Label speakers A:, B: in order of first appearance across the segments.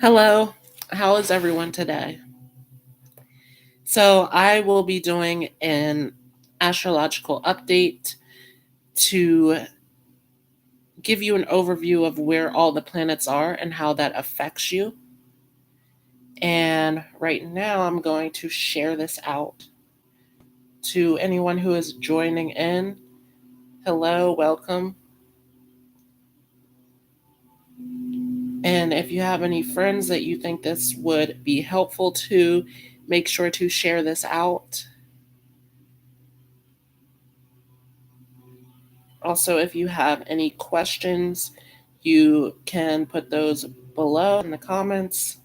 A: Hello, how is everyone today? So, I will be doing an astrological update to give you an overview of where all the planets are and how that affects you. And right now, I'm going to share this out to anyone who is joining in. Hello, welcome. And if you have any friends that you think this would be helpful to, make sure to share this out. Also, if you have any questions, you can put those below in the comments.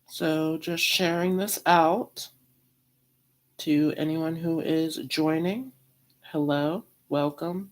A: So, just sharing this out to anyone who is joining. Hello, welcome.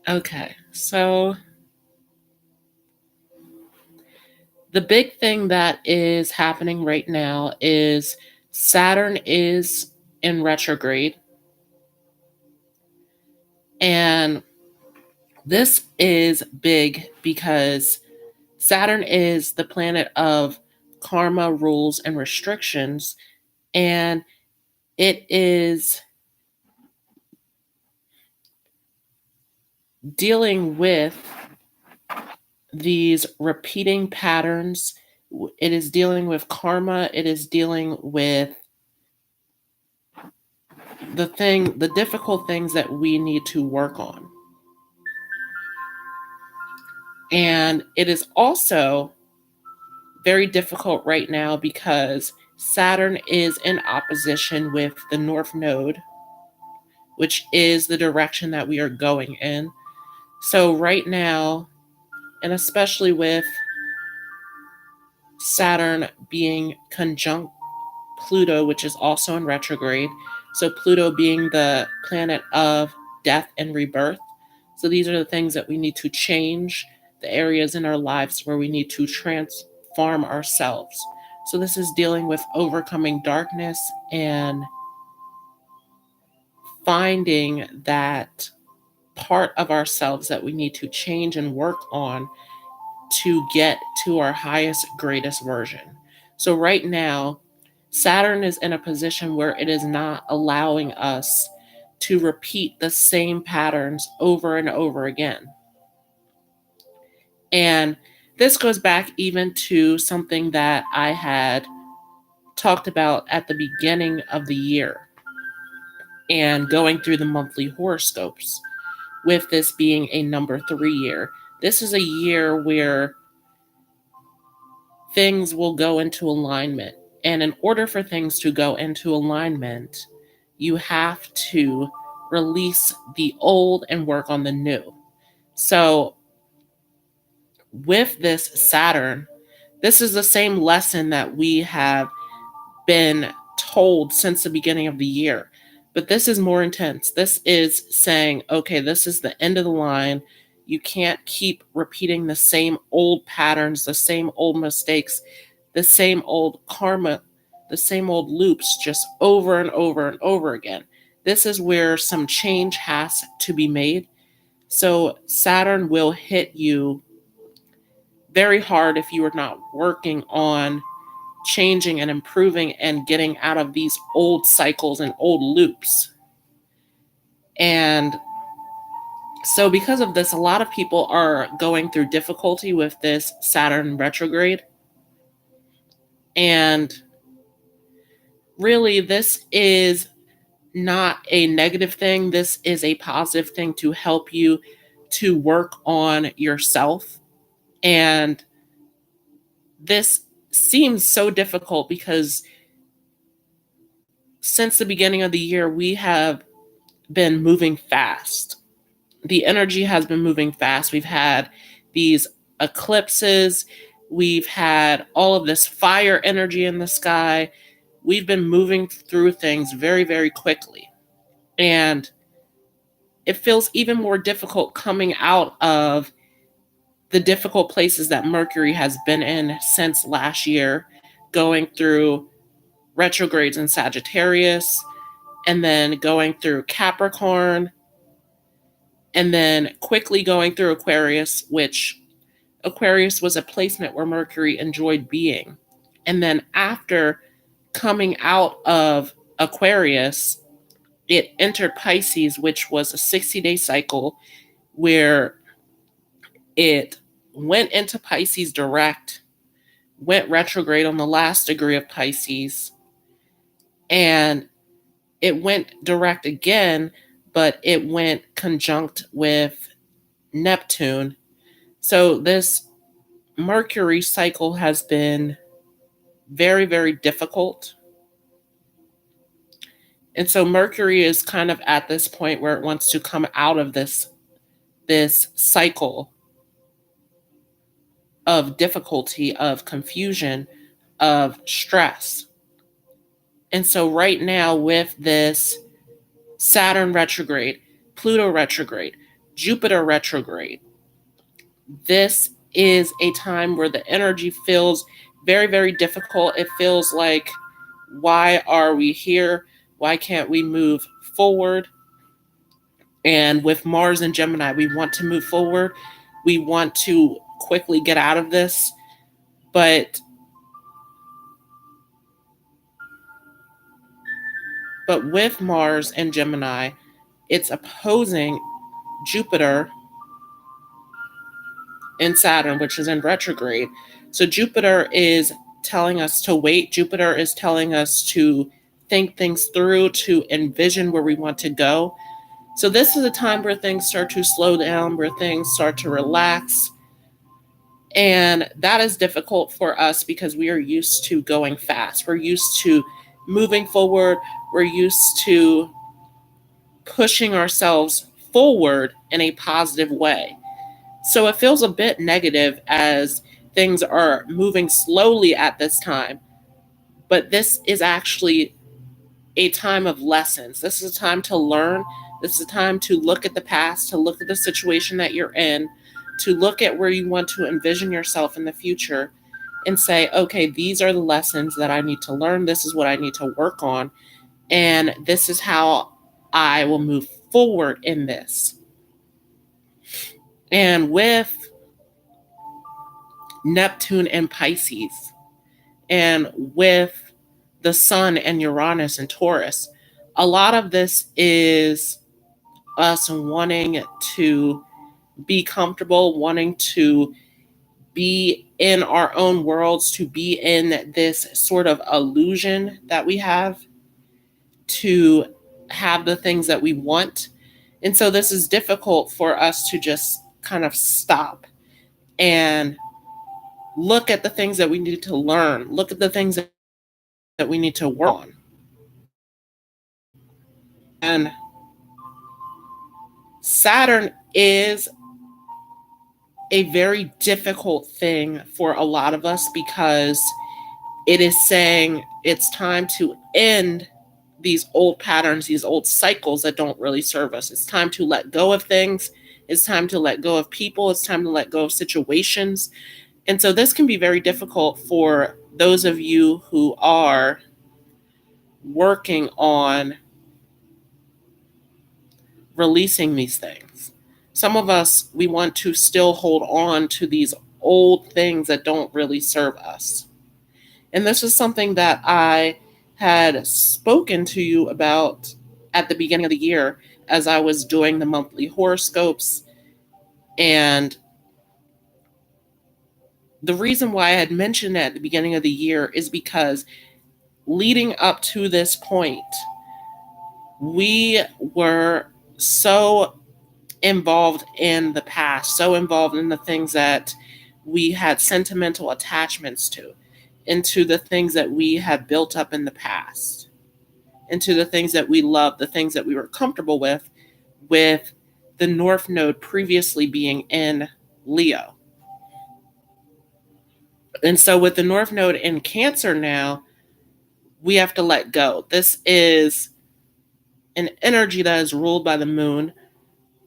A: Okay, so the big thing that is happening right now is Saturn is in retrograde. And this is big because Saturn is the planet of karma, rules, and restrictions. And it is dealing with these repeating patterns. It is dealing with karma. It is dealing with the difficult things that we need to work on. And it is also very difficult right now because Saturn is in opposition with the North Node, which is the direction that we are going in. So right now, and especially with Saturn being conjunct Pluto, which is also in retrograde. So Pluto being the planet of death and rebirth. So these are the things that we need to change, the areas in our lives where we need to transform ourselves. So this is dealing with overcoming darkness and finding that part of ourselves that we need to change and work on to get to our highest, greatest version. So right now, Saturn is in a position where it is not allowing us to repeat the same patterns over and over again. And this goes back even to something that I had talked about at the beginning of the year and going through the monthly horoscopes, with this being a number 3 year. This is a year where things will go into alignment. And in order for things to go into alignment, you have to release the old and work on the new. So, with this Saturn, this is the same lesson that we have been told since the beginning of the year. But this is more intense. This is saying, okay, this is the end of the line. You can't keep repeating the same old patterns, the same old mistakes, the same old karma, the same old loops just over and over and over again. This is where some change has to be made. So Saturn will hit you very hard if you are not working on changing and improving and getting out of these old cycles and old loops. And so because of this, a lot of people are going through difficulty with this Saturn retrograde. And really, this is not a negative thing. This is a positive thing to help you to work on yourself. And this seems so difficult because since the beginning of the year, we have been moving fast. The energy has been moving fast. We've had these eclipses. We've had all of this fire energy in the sky. We've been moving through things very, very quickly. And it feels even more difficult coming out of the difficult places that Mercury has been in since last year, going through retrogrades in Sagittarius, and then going through Capricorn, and then quickly going through Aquarius, which Aquarius was a placement where Mercury enjoyed being. And then after coming out of Aquarius, it entered Pisces, which was a 60-day cycle where it went into Pisces direct, went retrograde on the last degree of Pisces, and it went direct again, but it went conjunct with Neptune. So this Mercury cycle has been very, very difficult. And so Mercury is kind of at this point where it wants to come out of this cycle of difficulty, of confusion, of stress. And so right now with this Saturn retrograde, Pluto retrograde, Jupiter retrograde, this is a time where the energy feels very, very difficult. It feels like, why are we here? Why can't we move forward? And with Mars and Gemini, we want to move forward. We want to quickly get out of this. But with Mars and Gemini, it's opposing Jupiter in Saturn, which is in retrograde. So Jupiter is telling us to wait. Jupiter is telling us to think things through, to envision where we want to go. So this is a time where things start to slow down, where things start to relax. And that is difficult for us because we are used to going fast. We're used to moving forward. We're used to pushing ourselves forward in a positive way. So it feels a bit negative as things are moving slowly at this time. But this is actually a time of lessons. This is a time to learn. This is a time to look at the past, to look at the situation that you're in, to look at where you want to envision yourself in the future and say, okay, these are the lessons that I need to learn. This is what I need to work on. And this is how I will move forward in this. And with Neptune and Pisces, and with the Sun and Uranus and Taurus, a lot of this is us wanting to be comfortable, wanting to be in our own worlds, to be in this sort of illusion that we have, to have the things that we want. And so this is difficult for us to just kind of stop and look at the things that we need to learn, look at the things that we need to work on. And Saturn is a very difficult thing for a lot of us because it is saying it's time to end these old patterns, these old cycles that don't really serve us. It's time to let go of things. It's time to let go of people. It's time to let go of situations. And so this can be very difficult for those of you who are working on releasing these things. Some of us, we want to still hold on to these old things that don't really serve us. And this is something that I had spoken to you about at the beginning of the year as I was doing the monthly horoscopes. And the reason why I had mentioned it at the beginning of the year is because leading up to this point, we were so involved in the past, so involved in the things that we had sentimental attachments to, into the things that we had built up in the past, into the things that we loved, the things that we were comfortable with the North Node previously being in Leo. And so with the North Node in Cancer now, we have to let go. This is an energy that is ruled by the moon,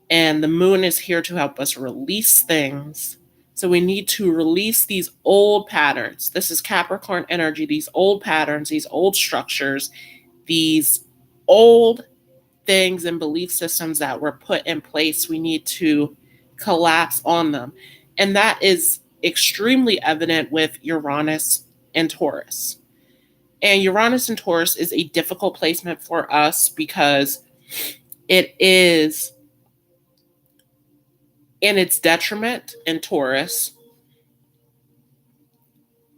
A: and the moon is here to help us release things. So we need to release these old patterns. This is Capricorn energy, these old patterns, these old structures, these old things and belief systems that were put in place. We need to collapse on them. And that is extremely evident with Uranus and Taurus. And Uranus and Taurus is a difficult placement for us because it is in its detriment in Taurus.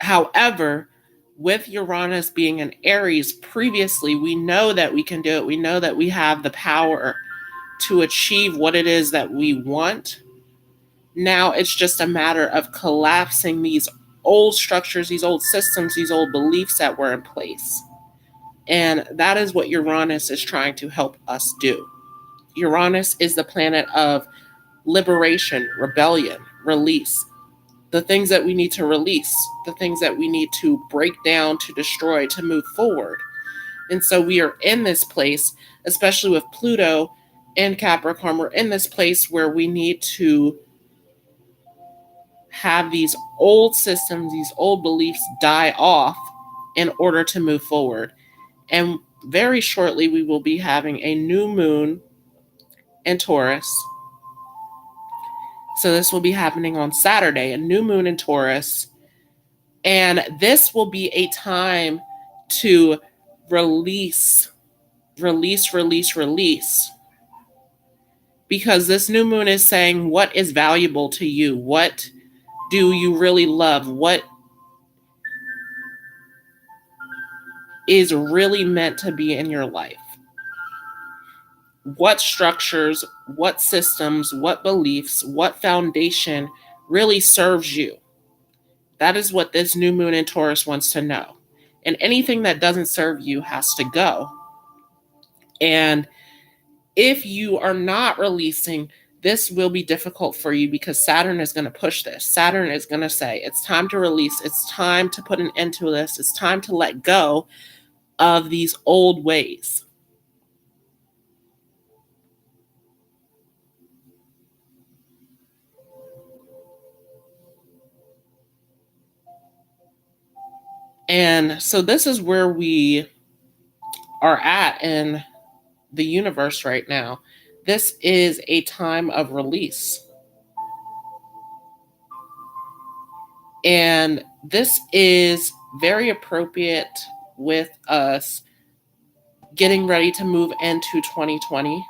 A: However, with Uranus being in Aries previously, we know that we can do it. We know that we have the power to achieve what it is that we want. Now it's just a matter of collapsing these old structures, these old systems, these old beliefs that were in place. And that is what Uranus is trying to help us do. Uranus is the planet of liberation, rebellion, release. The things that we need to release, the things that we need to break down, to destroy, to move forward. And so we are in this place, especially with Pluto and Capricorn, we're in this place where we need to have these old systems, these old beliefs die off in order to move forward. And very shortly, we will be having a new moon in Taurus. So this will be happening on Saturday, a new moon in Taurus. And this will be a time to release. Because this new moon is saying what is valuable to you, what do you really love? What is really meant to be in your life? What structures, what systems, what beliefs, what foundation really serves you? That is what this new moon in Taurus wants to know. And anything that doesn't serve you has to go. And if you are not releasing, this will be difficult for you because Saturn is going to push this. Saturn is going to say, it's time to release. It's time to put an end to this. It's time to let go of these old ways. And so this is where we are at in the universe right now. This is a time of release. And this is very appropriate with us getting ready to move into 2020,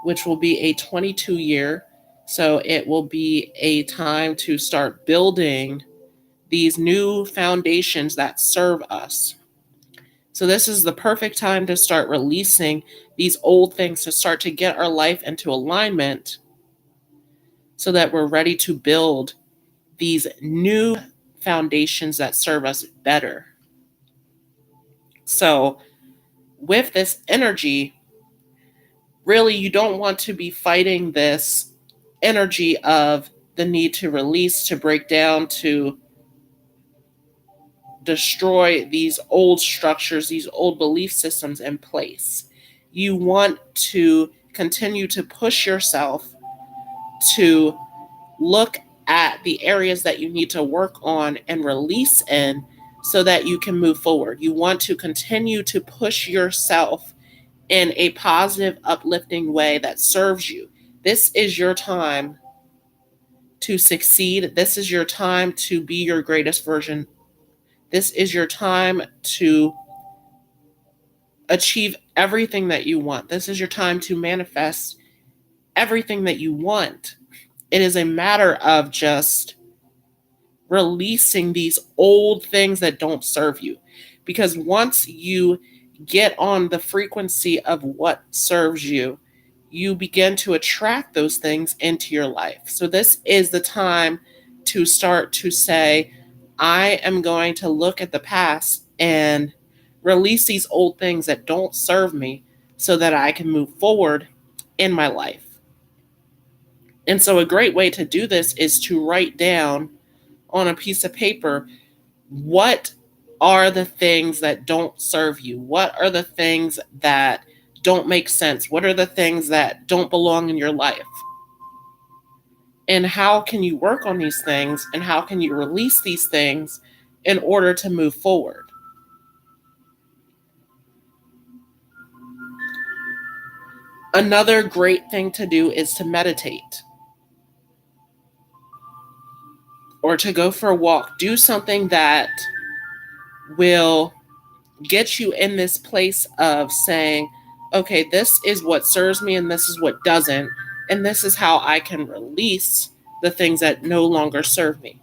A: which will be a 22 year. So it will be a time to start building these new foundations that serve us. So this is the perfect time to start releasing these old things, to start to get our life into alignment so that we're ready to build these new foundations that serve us better. So with this energy, really, you don't want to be fighting this energy of the need to release, to break down, to destroy these old structures, these old belief systems in place. You want to continue to push yourself to look at the areas that you need to work on and release in so that you can move forward. You want to continue to push yourself in a positive, uplifting way that serves you. This is your time to succeed. This is your time to be your greatest version. This is your time to achieve everything that you want. This is your time to manifest everything that you want. It is a matter of just releasing these old things that don't serve you. Because once you get on the frequency of what serves you, you begin to attract those things into your life. So this is the time to start to say, I am going to look at the past and release these old things that don't serve me so that I can move forward in my life. And so a great way to do this is to write down on a piece of paper, what are the things that don't serve you? What are the things that don't make sense? What are the things that don't belong in your life? And how can you work on these things? And how can you release these things in order to move forward? Another great thing to do is to meditate or to go for a walk. Do something that will get you in this place of saying, okay, this is what serves me and this is what doesn't. And this is how I can release the things that no longer serve me.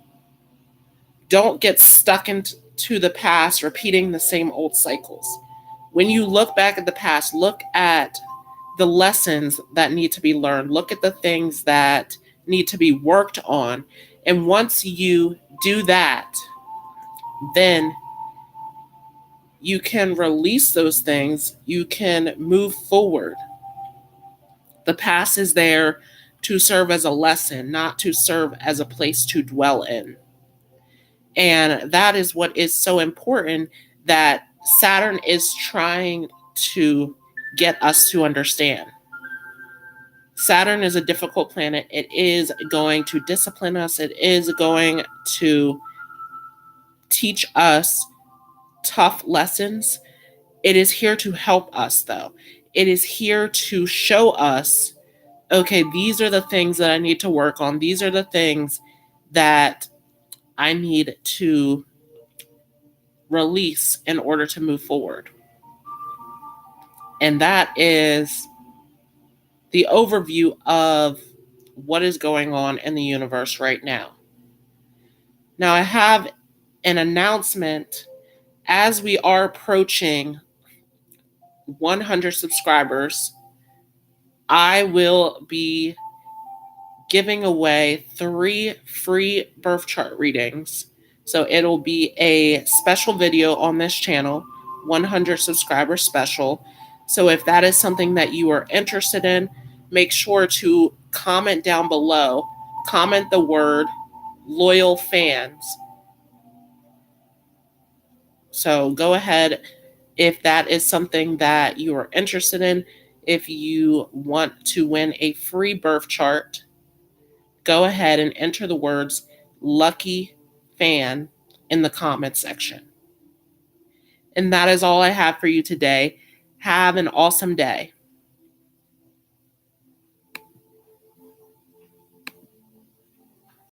A: Don't get stuck into the past, repeating the same old cycles. When you look back at the past, look at the lessons that need to be learned. Look at the things that need to be worked on. And once you do that, then you can release those things. You can move forward. The past is there to serve as a lesson, not to serve as a place to dwell in. And that is what is so important that Saturn is trying to get us to understand. Saturn is a difficult planet. It is going to discipline us. It is going to teach us tough lessons. It is here to help us, though. It is here to show us, okay, these are the things that I need to work on. These are the things that I need to release in order to move forward. And that is the overview of what is going on in the universe right now. Now, I have an announcement. As we are approaching 100 subscribers, I will be giving away 3 free birth chart readings. So it'll be a special video on this channel, 100 subscriber special. So if that is something that you are interested in, make sure to comment down below. Comment the word loyal fans. So go ahead if that is something that you are interested in. If you want to win a free birth chart, go ahead and enter the words lucky fan in the comment section. And that is all I have for you today. Have an awesome day.